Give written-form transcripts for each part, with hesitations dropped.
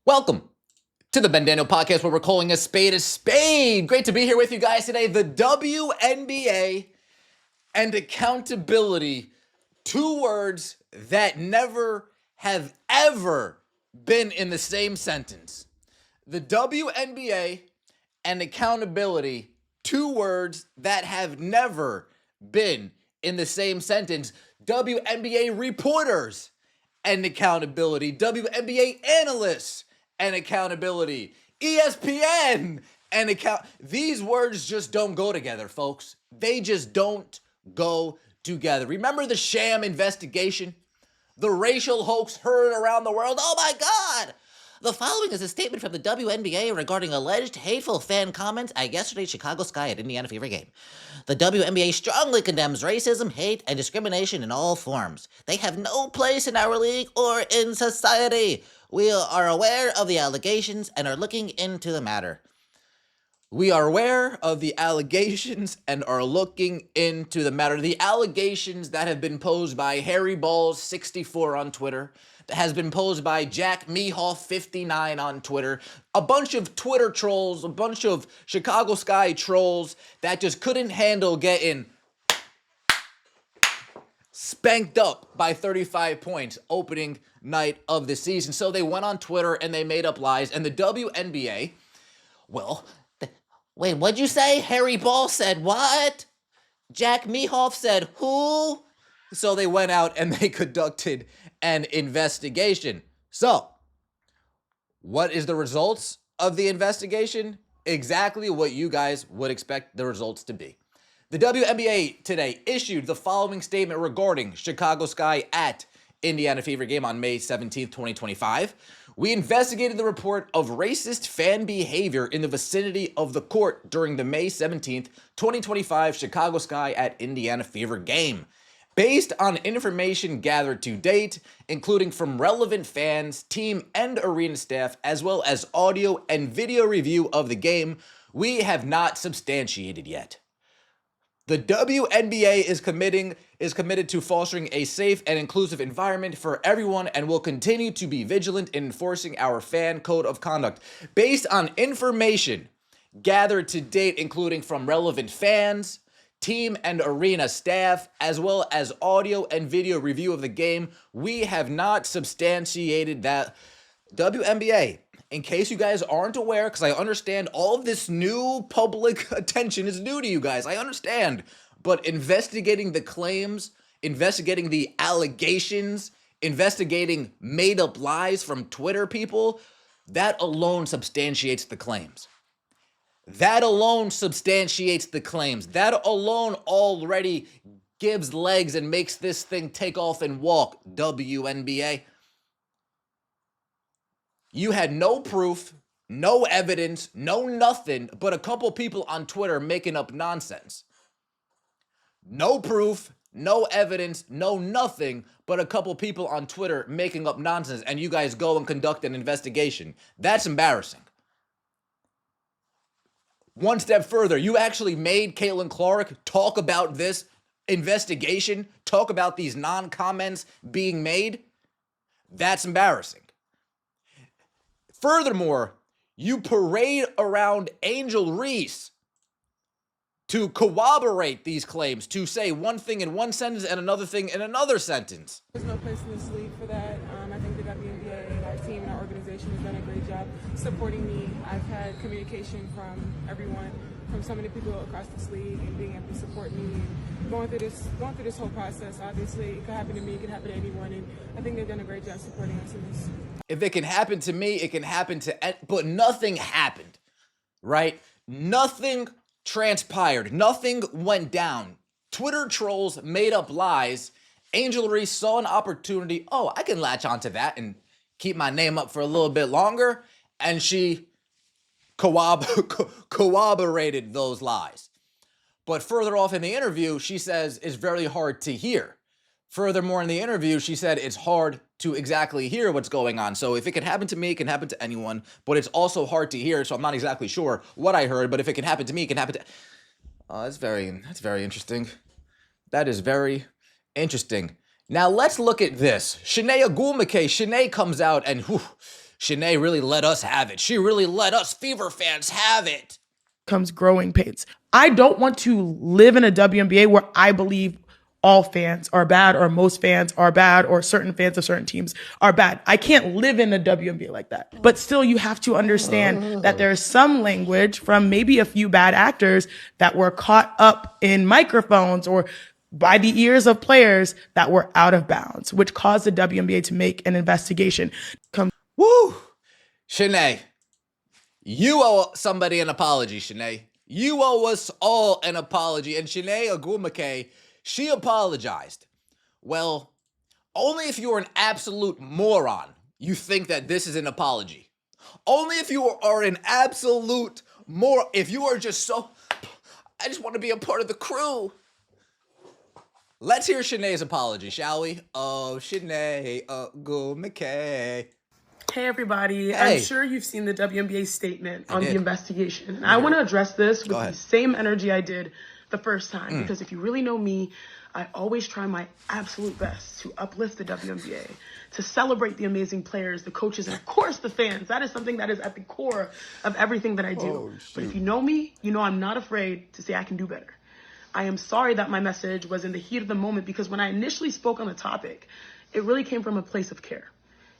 Welcome to the Ben Daniel Podcast, where we're calling a spade a spade. Great to be here with you guys today. The WNBA and accountability, two words that never have ever been in the same sentence. The WNBA and accountability, two words that have never been in the same sentence. WNBA reporters and accountability, WNBA analysts and accountability, ESPN and These words just don't go together, folks. They just don't go together. Remember the SHAM investigation? The racial hoax heard around the world? Oh my God! The following is a statement from the WNBA regarding alleged hateful fan comments at yesterday's Chicago Sky at Indiana Fever game. The WNBA strongly condemns racism, hate, and discrimination in all forms. They have no place in our league or in society. We are aware of the allegations and are looking into the matter. We are aware of the allegations and are looking into the matter. The allegations that have been posed by Harry Balls64 on Twitter, that has been posed by Jack Mehoff59 on Twitter, a bunch of Twitter trolls, a bunch of Chicago Sky trolls that just couldn't handle getting spanked up by 35 points opening night of the season. So they went on Twitter and they made up lies. And the WNBA, wait, what'd you say? Harry Ball said what? Jack Mehoff said who? So they went out and they conducted an investigation. So, what is the results of the investigation? Exactly what you guys would expect the results to be. The WNBA today issued the following statement regarding Chicago Sky at Indiana Fever game on May 17th, 2025. We investigated the report of racist fan behavior in the vicinity of the court during the May 17th, 2025 Chicago Sky at Indiana Fever game. Based on information gathered to date, including from relevant fans, team, and arena staff, as well as audio and video review of the game, we have not substantiated yet. The WNBA is committed to fostering a safe and inclusive environment for everyone and will continue to be vigilant in enforcing our fan code of conduct. Based on information gathered to date, including from relevant fans, team and arena staff, as well as audio and video review of the game, we have not substantiated that. WNBA, in case you guys aren't aware, because I understand all of this new public attention is new to you guys, I understand, but investigating the claims, investigating the allegations, investigating made-up lies from Twitter people, that alone substantiates the claims. That alone substantiates the claims. That alone already gives legs and makes this thing take off and walk, WNBA. You had no proof, no evidence, no nothing, but a couple people on Twitter making up nonsense. No proof, no evidence, no nothing, but a couple people on Twitter making up nonsense, and you guys go and conduct an investigation. That's embarrassing. One step further, you actually made Caitlin Clark talk about this investigation, talk about these non-comments being made. That's embarrassing. Furthermore, you parade around Angel Reese to corroborate these claims, to say one thing in one sentence and another thing in another sentence. There's no place in this league for that. I think the WNBA and our team and our organization has done a great job supporting me. I've had communication from everyone, from so many people across this league, and being able to support me and going through this whole process. Obviously, it could happen to me, it could happen to anyone, and I think they've done a great job supporting us in this. If it can happen to me, it can happen to, but nothing happened, right? Nothing transpired. Nothing went down. Twitter trolls made up lies. Angel Reese saw an opportunity. Oh, I can latch onto that and keep my name up for a little bit longer. And she corroborated those lies. But further off in the interview, she says it's very hard to hear. Furthermore, in the interview, she said it's hard to exactly hear what's going on. So if it can happen to me, it can happen to anyone, but it's also hard to hear, so I'm not exactly sure what I heard, but if it can happen to me, it can happen to... Oh, that's very interesting. That is very interesting. Now let's look at this. Chiney Agwumike. Chiney comes out and Shanae really let us have it. She really let us Fever fans have it. Comes growing pains. I don't want to live in a WNBA where I believe all fans are bad or most fans are bad or certain fans of certain teams are bad. I can't live in a WNBA like that. But still, you have to understand that there is some language from maybe a few bad actors that were caught up in microphones or by the ears of players that were out of bounds, which caused the WNBA to make an investigation. Woo! Shanae, you owe somebody an apology, Shanae. You owe us all an apology. And Chiney Agwumike, she apologized. Well, only if you're an absolute moron, you think that this is an apology. Only if you are an absolute moron, if you are just so, I just want to be a part of the crew. Let's hear Shanae's apology, shall we? Oh, Chiney Agwumike. Hey, everybody. Hey. I'm sure you've seen the WNBA statement on did. the investigation. And I want to address this with the same energy I did the first time. Because if you really know me, I always try my absolute best to uplift the WNBA, to celebrate the amazing players, the coaches, and of course the fans. That is something that is at the core of everything that I do. But if you know me, you know I'm not afraid to say I can do better. I am sorry that my message was in the heat of the moment because when I initially spoke on the topic, it really came from a place of care.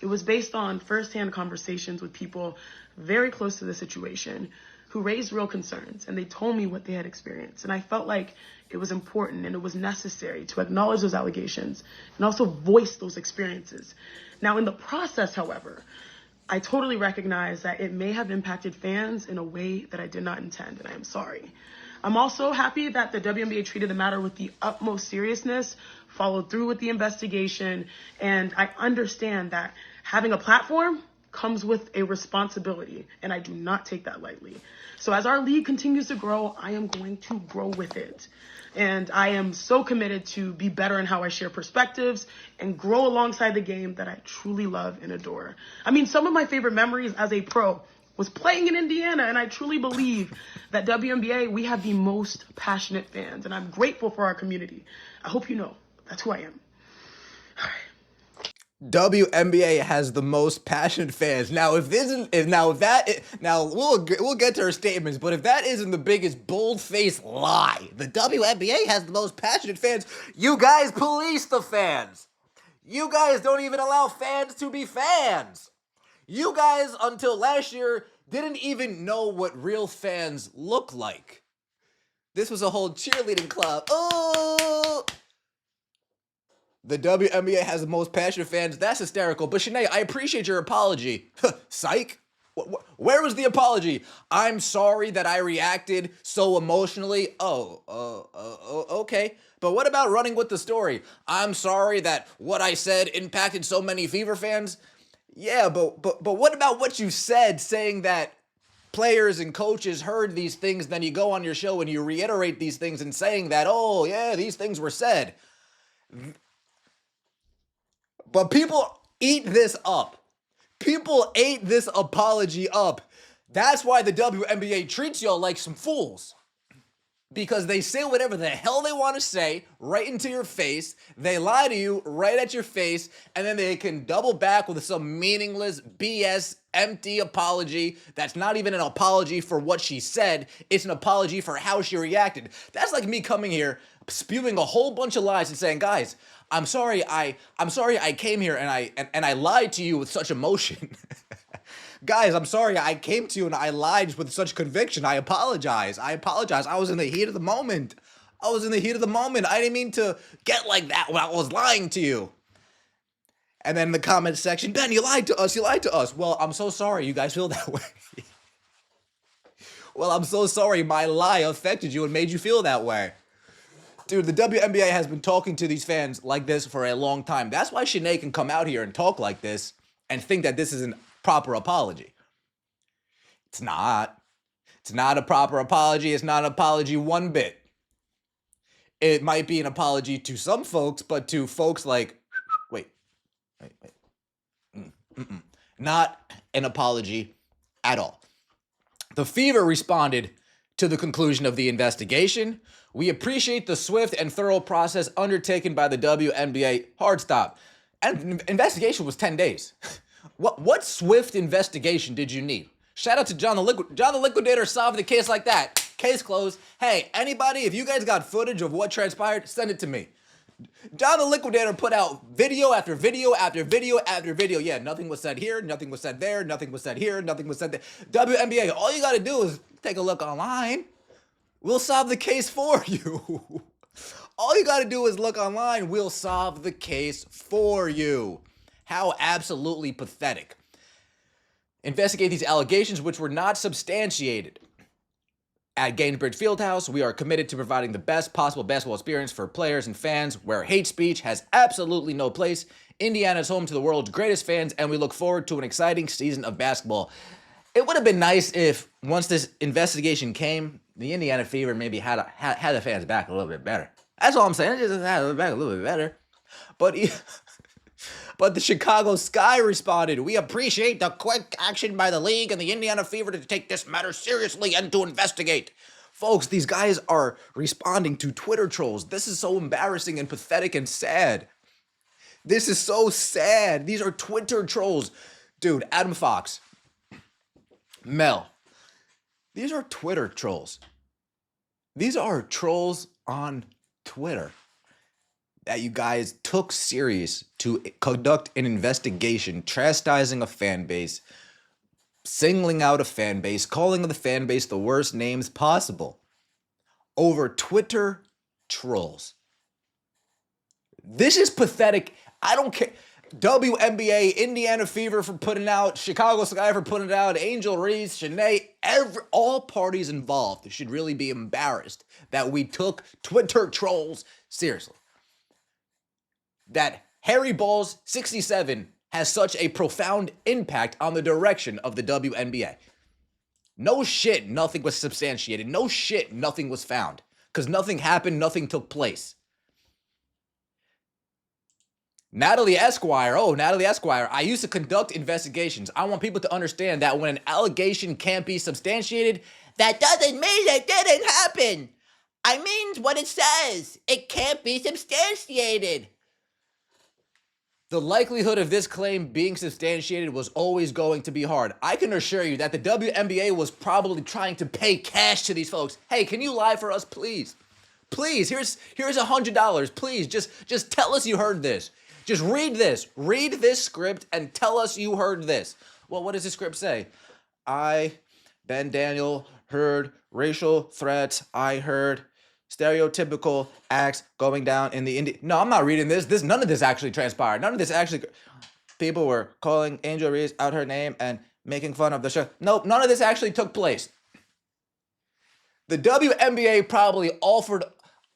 It was based on firsthand conversations with people very close to the situation who raised real concerns, and they told me what they had experienced. And I felt like it was important and it was necessary to acknowledge those allegations and also voice those experiences. Now, in the process, however, I totally recognize that it may have impacted fans in a way that I did not intend, and I am sorry. I'm also happy that the WNBA treated the matter with the utmost seriousness, followed through with the investigation, and I understand that having a platform comes with a responsibility, and I do not take that lightly. So as our league continues to grow, I am going to grow with it. And I am so committed to be better in how I share perspectives and grow alongside the game that I truly love and adore. I mean, some of my favorite memories as a pro was playing in Indiana, and I truly believe that WNBA, we have the most passionate fans, and I'm grateful for our community. I hope you know that's who I am. All right. WNBA has the most passionate fans. Now, we'll get to her statements, but if that isn't the biggest bold-faced lie, the WNBA has the most passionate fans. You guys police the fans. You guys don't even allow fans to be fans. You guys, until last year, didn't even know what real fans look like. This was a whole cheerleading club. Oh! The WNBA has the most passionate fans. That's hysterical. But Shanae, I appreciate your apology. Psych. Where was the apology? I'm sorry that I reacted so emotionally. Okay. But what about running with the story? I'm sorry that what I said impacted so many Fever fans. Yeah, but what about what you said, saying that players and coaches heard these things, then you go on your show and you reiterate these things and saying that, oh, yeah, these things were said. But people eat this up. People ate this apology up. That's why the WNBA treats y'all like some fools. Because they say whatever the hell they want to say right into your face. They lie to you right at your face. And then they can double back with some meaningless BS empty apology that's not even an apology for what she said. It's an apology for how she reacted. That's like me coming here, spewing a whole bunch of lies and saying, guys, I'm sorry I came here and I lied to you with such emotion. Guys, I'm sorry I came to you and I lied with such conviction. I apologize. I was in the heat of the moment. I didn't mean to get like that when I was lying to you. And then in the comment section, Ben, you lied to us. Well, I'm so sorry you guys feel that way. Well, I'm so sorry my lie affected you and made you feel that way. Dude, the WNBA has been talking to these fans like this for a long time. That's why Shanae can come out here and talk like this and think that this is a proper apology. It's not. It's not a proper apology. It's not an apology one bit. It might be an apology to some folks, but to folks like, not an apology at all. The Fever responded to the conclusion of the investigation. We appreciate the swift and thorough process undertaken by the WNBA. Hard stop. And investigation was 10 days. What swift investigation did you need? Shout out to John the Liquidator solving the case like that. Case closed. Hey, anybody, if you guys got footage of what transpired, send it to me. John the Liquidator put out video after video after video after video. Yeah, nothing was said here, nothing was said there, nothing was said here, nothing was said there. WNBA, all you got to do is take a look online. We'll solve the case for you. All you got to do is look online. We'll solve the case for you. How absolutely pathetic. Investigate these allegations which were not substantiated. At Gainsbridge Fieldhouse, we are committed to providing the best possible basketball experience for players and fans where hate speech has absolutely no place. Indiana is home to the world's greatest fans, and we look forward to an exciting season of basketball. It would have been nice if, once this investigation came, the Indiana Fever maybe had the fans back a little bit better. That's all I'm saying. Just had it back a little bit better. But the Chicago Sky responded, "We appreciate the quick action by the league and the Indiana Fever to take this matter seriously and to investigate." Folks, these guys are responding to Twitter trolls. This is so embarrassing and pathetic and sad. This is so sad. These are Twitter trolls. Dude, Adam Fox, Mel, these are Twitter trolls. These are trolls on Twitter that you guys took serious to conduct an investigation, chastising a fan base, singling out a fan base, calling the fan base the worst names possible over Twitter trolls. This is pathetic. I don't care. WNBA, Indiana Fever for putting out, Chicago Sky for putting it out, Angel Reese, Shanae, all parties involved should really be embarrassed that we took Twitter trolls seriously. That Harry Balls 67 has such a profound impact on the direction of the WNBA. No shit, nothing was substantiated. No shit, nothing was found. Because nothing happened, nothing took place. Natalie Esquire, I used to conduct investigations. I want people to understand that when an allegation can't be substantiated, that doesn't mean it didn't happen. I mean what it says. It can't be substantiated. The likelihood of this claim being substantiated was always going to be hard. I can assure you that the WNBA was probably trying to pay cash to these folks. Hey, can you lie for us, please? Please, here's $100. Please, just tell us you heard this. Just read this. Read this script and tell us you heard this. Well, what does the script say? I, Ben Daniel, heard racial threats. I heard stereotypical acts going down in the No, I'm not reading this. None of this actually transpired. None of this actually. People were calling Angel Reese out her name and making fun of the show. Nope, none of this actually took place. The WNBA probably offered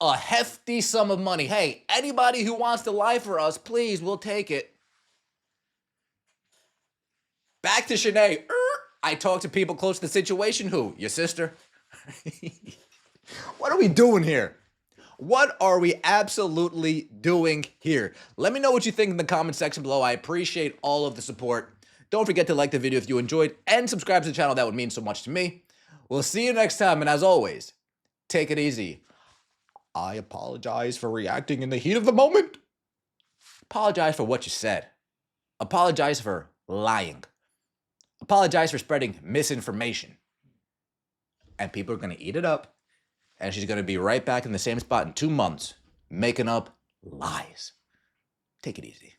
a hefty sum of money. Hey, anybody who wants to lie for us, please, we'll take it. Back to Shanae. I talked to people close to the situation. Who? Your sister? What are we doing here? What are we absolutely doing here? Let me know what you think in the comment section below. I appreciate all of the support. Don't forget to like the video if you enjoyed and subscribe to the channel. That would mean so much to me. We'll see you next time. And as always, take it easy. I apologize for reacting in the heat of the moment. Apologize for what you said. Apologize for lying. Apologize for spreading misinformation. And people are going to eat it up. And she's going to be right back in the same spot in 2 months, making up lies. Take it easy.